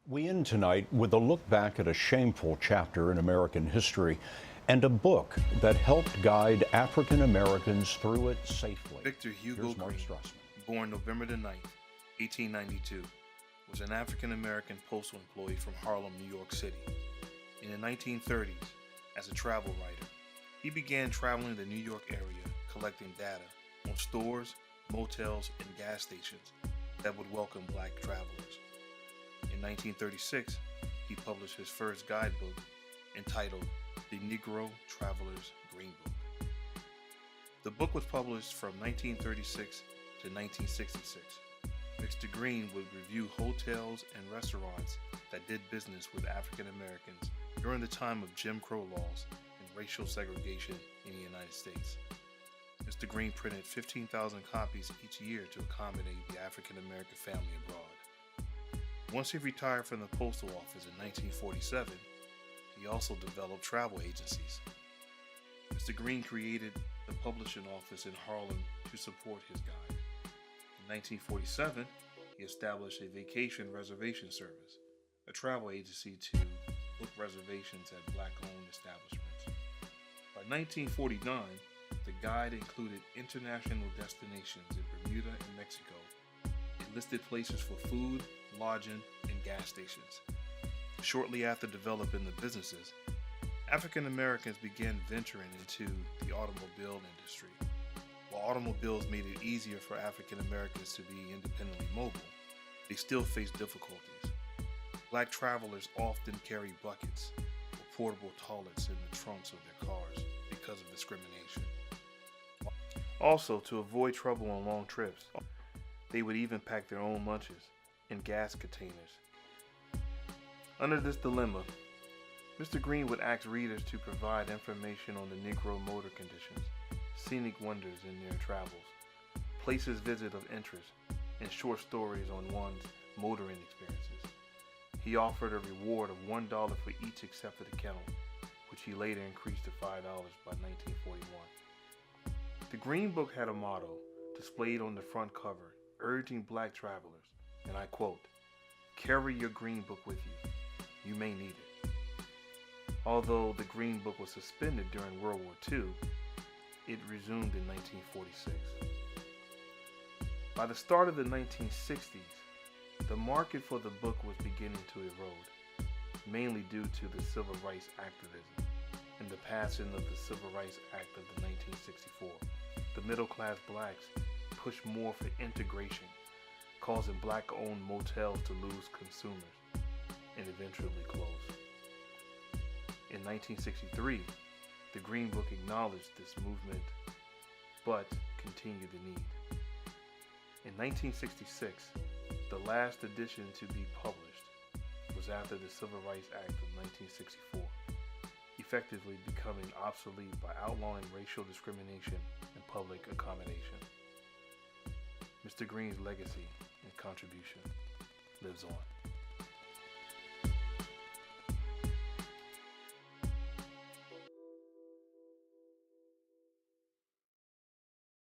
We end tonight with a look back at a shameful chapter in American history and a book that helped guide African Americans through it safely. Victor Hugo Green, born November the 9th, 1892, was an African American postal employee from Harlem, New York City. In the 1930s, as a travel writer, he began traveling the New York area collecting data on stores, motels, and gas stations that would welcome black travelers. In 1936, he published his first guidebook entitled The Negro Traveler's Green Book. The book was published from 1936 to 1966. Mr. Green would review hotels and restaurants that did business with African Americans during the time of Jim Crow laws and racial segregation in the United States. Mr. Green printed 15,000 copies each year to accommodate the African American family abroad. Once he retired from the postal office in 1947, he also developed travel agencies. Mr. Green created the publishing office in Harlem to support his guide. In 1947, he established a vacation reservation service, a travel agency to book reservations at black-owned establishments. By 1949, the guide included international destinations in Bermuda and Mexico. It listed places for food, lodging, and gas stations. Shortly after developing the businesses, African Americans began venturing into the automobile industry. While automobiles made it easier for African Americans to be independently mobile, they still faced difficulties. Black travelers often carried buckets or portable toilets in the trunks of their cars because of discrimination. Also, to avoid trouble on long trips, they would even pack their own lunches in gas containers. Under this dilemma, Mr. Green would ask readers to provide information on the Negro motor conditions, scenic wonders in their travels, places visit of interest, and short stories on one's motoring experiences. He offered a reward of $1 for each accepted account, which he later increased to $5 by 1941. The Green Book had a motto displayed on the front cover, urging black travelers, and I quote, "Carry your Green Book with you. You may need it." Although the Green Book was suspended during World War II, it resumed in 1946. By the start of the 1960s, the market for the book was beginning to erode, mainly due to the civil rights activism and the passing of the Civil Rights Act of the 1964. The middle-class blacks pushed more for integration, causing black-owned motels to lose consumers and eventually close. In 1963, the Green Book acknowledged this movement, but continued the need. In 1966, the last edition to be published was after the Civil Rights Act of 1964, effectively becoming obsolete by outlawing racial discrimination and public accommodation. Mr. Green's legacy and contribution lives on.